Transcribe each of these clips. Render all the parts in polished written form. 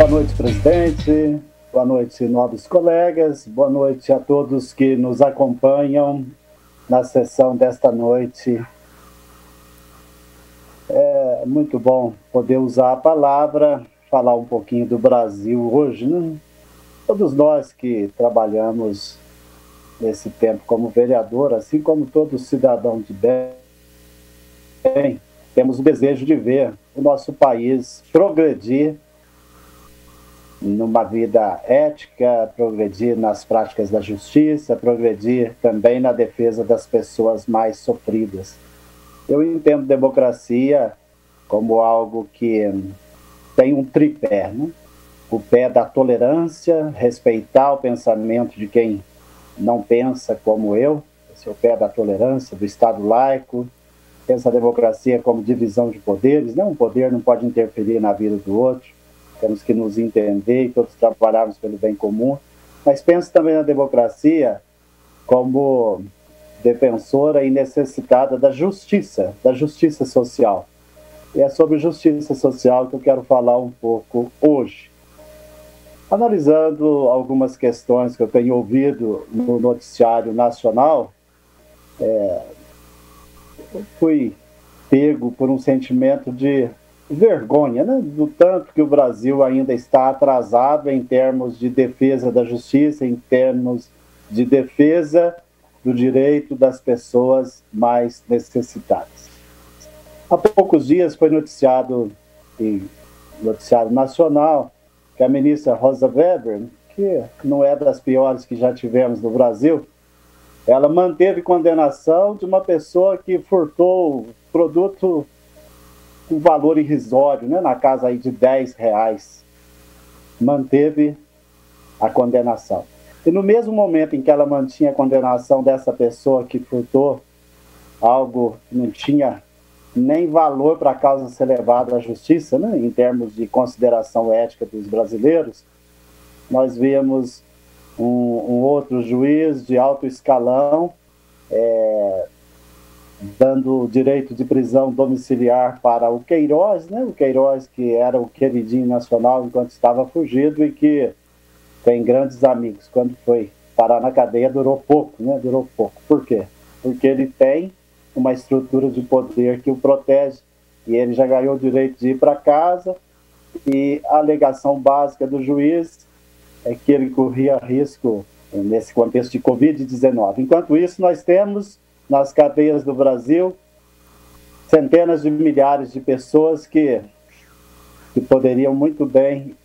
Boa noite, presidente. Boa noite, nobres colegas. Boa noite a todos que nos acompanham na sessão desta noite. É muito bom poder usar a palavra, falar um pouquinho do Brasil hoje, né? Todos nós que trabalhamos nesse tempo como vereador, assim como todo cidadão de bem, temos o desejo de ver o nosso país progredir numa vida ética, progredir nas práticas da justiça, progredir também na defesa das pessoas mais sofridas. Eu entendo democracia como algo que tem um tripé, né? O pé da tolerância, respeitar o pensamento de quem não pensa como eu, esse é o pé da tolerância, do Estado laico. Pensa a democracia como divisão de poderes, né? Um poder não pode interferir na vida do outro, temos que nos entender e todos trabalharmos pelo bem comum, mas penso também na democracia como defensora e necessitada da justiça social. E é sobre justiça social que eu quero falar um pouco hoje. Analisando algumas questões que eu tenho ouvido no noticiário nacional, eu fui pego por um sentimento de vergonha, né? Do tanto que o Brasil ainda está atrasado em termos de defesa da justiça, em termos de defesa do direito das pessoas mais necessitadas. Há poucos dias foi noticiado em noticiário nacional que a ministra Rosa Weber, que não é das piores que já tivemos no Brasil, ela manteve condenação de uma pessoa que furtou produto com valor irrisório, né, na casa aí de R$10. Manteve a condenação. E no mesmo momento em que ela mantinha a condenação dessa pessoa que furtou algo que não tinha nem valor para a causa ser levada à justiça, né, em termos de consideração ética dos brasileiros, nós vemos um outro juiz de alto escalão dando direito de prisão domiciliar para o Queiroz, né? O Queiroz que era o queridinho nacional enquanto estava fugido e que tem grandes amigos. Quando foi parar na cadeia durou pouco, né? Durou pouco. Por quê? Porque ele tem uma estrutura de poder que o protege e ele já ganhou o direito de ir para casa e a alegação básica do juiz é que ele corria risco nesse contexto de Covid-19. Enquanto isso, nós temos nas cadeias do Brasil centenas de milhares de pessoas que poderiam muito bem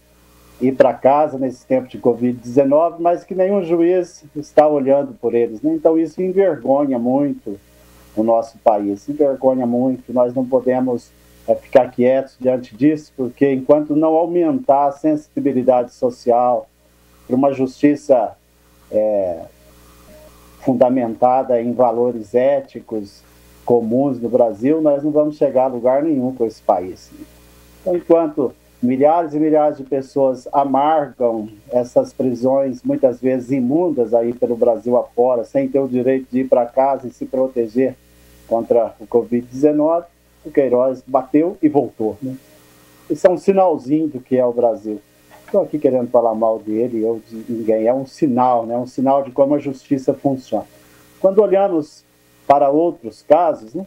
ir para casa nesse tempo de Covid-19, mas que nenhum juiz está olhando por eles, né? Então isso envergonha muito o nosso país, envergonha muito. Nós não podemos ficar quietos diante disso, porque enquanto não aumentar a sensibilidade social para uma justiça fundamentada em valores éticos comuns no Brasil, nós não vamos chegar a lugar nenhum com esse país. Então, enquanto milhares e milhares de pessoas amargam essas prisões, muitas vezes imundas, aí pelo Brasil afora, sem ter o direito de ir para casa e se proteger contra o Covid-19, o Queiroz bateu e voltou, né? Isso é um sinalzinho do que é o Brasil. Estou aqui querendo falar mal dele ou de ninguém, é um sinal, né? Um sinal de como a justiça funciona. Quando olhamos para outros casos, né?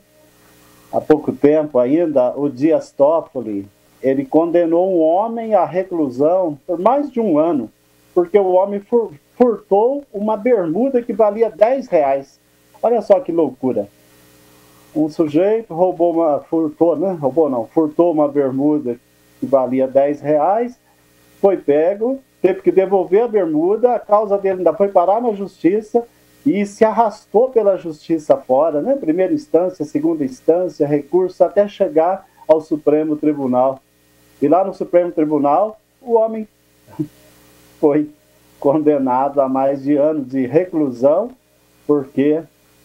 Há pouco tempo ainda, o Dias Toffoli, ele condenou um homem à reclusão por mais de 1 ano, porque o homem furtou uma bermuda que valia R$10. Olha só que loucura. Um sujeito furtou uma bermuda que valia R$10, foi pego, teve que devolver a bermuda, a causa dele ainda foi parar na justiça e se arrastou pela justiça fora, né? Primeira instância, segunda instância, recurso, até chegar ao Supremo Tribunal. E lá no Supremo Tribunal, o homem foi condenado a mais de ano de reclusão porque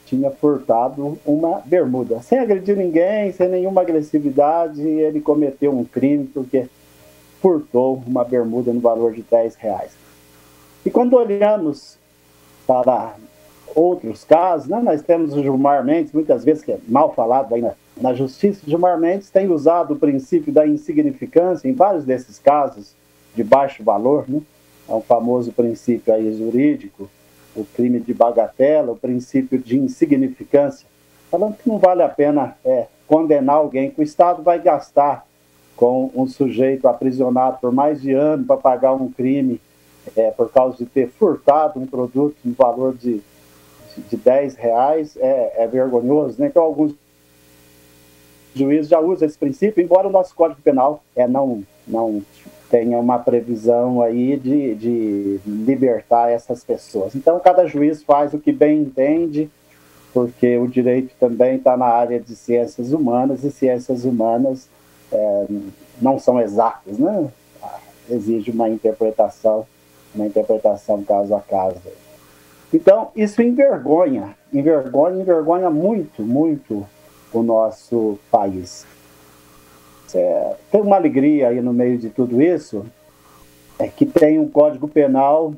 tinha furtado uma bermuda. Sem agredir ninguém, sem nenhuma agressividade, ele cometeu um crime porque furtou uma bermuda no valor de R$10. E quando olhamos para outros casos, né, nós temos o Gilmar Mendes, muitas vezes que é mal falado aí na justiça. Gilmar Mendes tem usado o princípio da insignificância em vários desses casos de baixo valor, né? É um famoso princípio aí jurídico, o crime de bagatela, o princípio de insignificância, falando que não vale a pena condenar alguém, que o Estado vai gastar com um sujeito aprisionado por mais de ano para pagar um crime por causa de ter furtado um produto no valor de R$ 10, é vergonhoso, né? Então, alguns juízes já usam esse princípio, embora o nosso Código Penal não tenha uma previsão aí de libertar essas pessoas. Então, cada juiz faz o que bem entende, porque o direito também está na área de ciências humanas, e ciências humanas não são exatas, né? Exige uma interpretação caso a caso. Então, isso envergonha muito, muito o nosso país. Tem uma alegria aí no meio de tudo isso, é que tem um Código Penal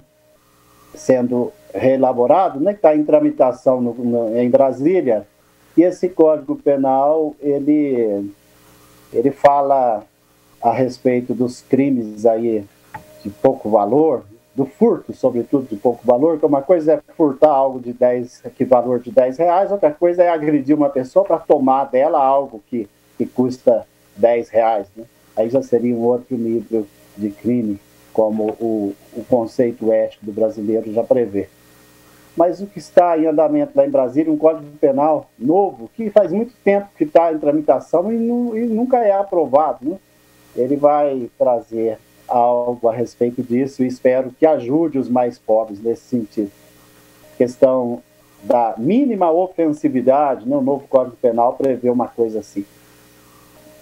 sendo reelaborado, né, que está em tramitação em Brasília, e esse Código Penal, ele fala a respeito dos crimes aí de pouco valor, do furto, sobretudo, de pouco valor, que uma coisa é furtar algo que valor de R$ 10, outra coisa é agredir uma pessoa para tomar dela algo que custa R$ 10, né? Aí já seria um outro nível de crime, como o conceito ético do brasileiro já prevê. Mas o que está em andamento lá em Brasília, um Código Penal novo, que faz muito tempo que está em tramitação e nunca é aprovado, né? Ele vai trazer algo a respeito disso e espero que ajude os mais pobres nesse sentido. A questão da mínima ofensividade, né? O novo Código Penal prevê uma coisa assim.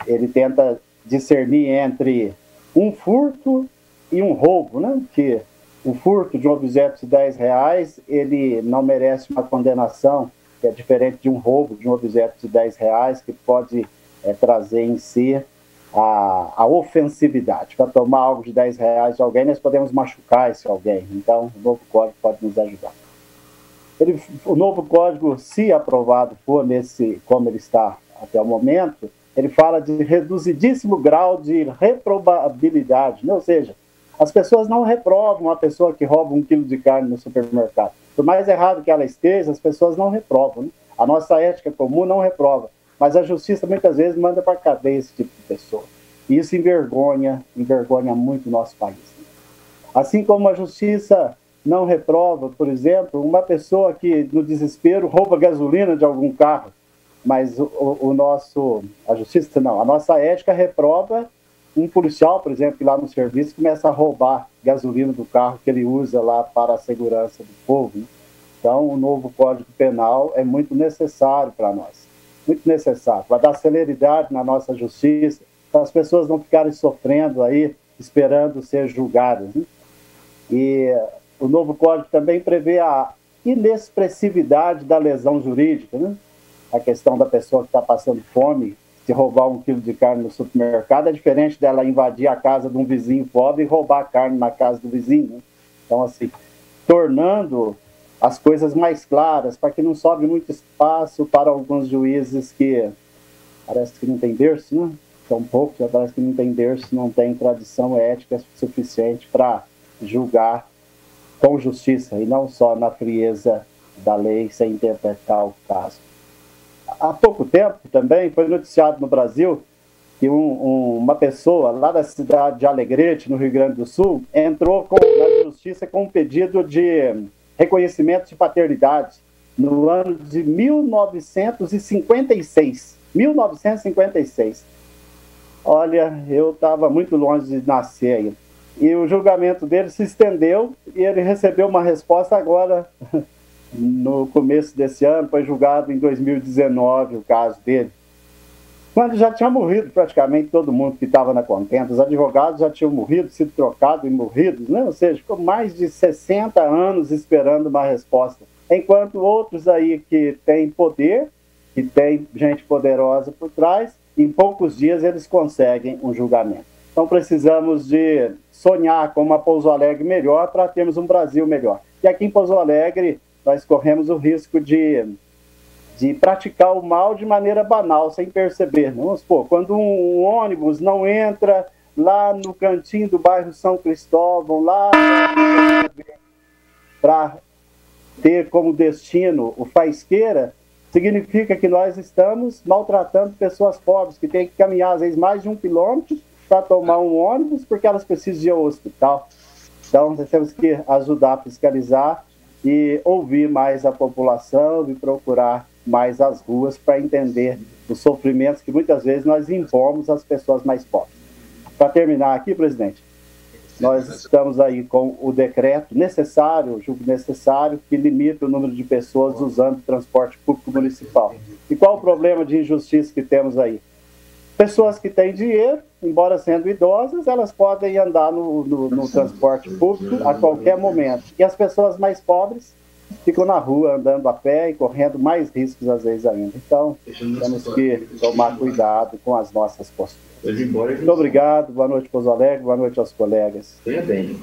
Ele tenta discernir entre um furto e um roubo, né? Que o furto de um objeto de R$ 10, ele não merece uma condenação, que é diferente de um roubo de um objeto de R$ 10, que pode trazer em si a ofensividade. Para tomar algo de R$ 10 de alguém, nós podemos machucar esse alguém. Então, o novo código pode nos ajudar. O novo código, se aprovado for como ele está até o momento, ele fala de reduzidíssimo grau de reprovabilidade, né? Ou seja, as pessoas não reprovam a pessoa que rouba 1 quilo de carne no supermercado. Por mais errado que ela esteja, as pessoas não reprovam, né? A nossa ética comum não reprova, mas a justiça muitas vezes manda para a cadeia esse tipo de pessoa. E isso envergonha muito o nosso país. Assim como a justiça não reprova, por exemplo, uma pessoa que no desespero rouba gasolina de algum carro, mas a justiça não, a nossa ética reprova um policial, por exemplo, que lá no serviço começa a roubar gasolina do carro que ele usa lá para a segurança do povo, né? Então, o novo Código Penal é muito necessário para nós, muito necessário, vai dar celeridade na nossa justiça, para as pessoas não ficarem sofrendo aí, esperando ser julgadas, né? E o novo Código também prevê a inexpressividade da lesão jurídica, né? A questão da pessoa que está passando fome, se roubar 1 quilo de carne no supermercado, é diferente dela invadir a casa de um vizinho pobre e roubar carne na casa do vizinho, né? Então, assim, tornando as coisas mais claras, para que não sobre muito espaço para alguns juízes que parece que não tem berço, né? São poucos, já parece que não tem berço, não tem tradição ética suficiente para julgar com justiça, e não só na frieza da lei, sem interpretar o caso. Há pouco tempo também foi noticiado no Brasil que uma pessoa lá da cidade de Alegrete, no Rio Grande do Sul, entrou na justiça com um pedido de reconhecimento de paternidade no ano de 1956. 1956. Olha, eu estava muito longe de nascer ainda. E o julgamento dele se estendeu e ele recebeu uma resposta agora, no começo desse ano, foi julgado em 2019 o caso dele. Quando já tinha morrido praticamente todo mundo que estava na contenda, os advogados já tinham morrido, sido trocados e morridos, né? Ou seja, ficou mais de 60 anos esperando uma resposta. Enquanto outros aí que têm poder, que tem gente poderosa por trás, em poucos dias eles conseguem um julgamento. Então precisamos de sonhar com uma Pouso Alegre melhor para termos um Brasil melhor. E aqui em Pouso Alegre nós corremos o risco de praticar o mal de maneira banal, sem perceber. Vamos supor, quando um ônibus não entra lá no cantinho do bairro São Cristóvão, lá para ter como destino o Faisqueira, significa que nós estamos maltratando pessoas pobres, que têm que caminhar, às vezes, mais de 1 quilômetro para tomar um ônibus, porque elas precisam ir ao hospital. Então, nós temos que ajudar a fiscalizar e ouvir mais a população e procurar mais as ruas para entender os sofrimentos que muitas vezes nós impomos às pessoas mais pobres. Para terminar aqui, presidente, nós estamos aí com o decreto necessário, julgo necessário, que limita o número de pessoas usando o transporte público municipal. E qual o problema de injustiça que temos aí? Pessoas que têm dinheiro, embora sendo idosas, elas podem andar no transporte público a qualquer momento. E as pessoas mais pobres ficam na rua andando a pé e correndo mais riscos às vezes ainda. Então, temos que tomar cuidado com as nossas posturas. Muito obrigado, boa noite, Pouso Alegre, boa noite aos colegas. Venha bem.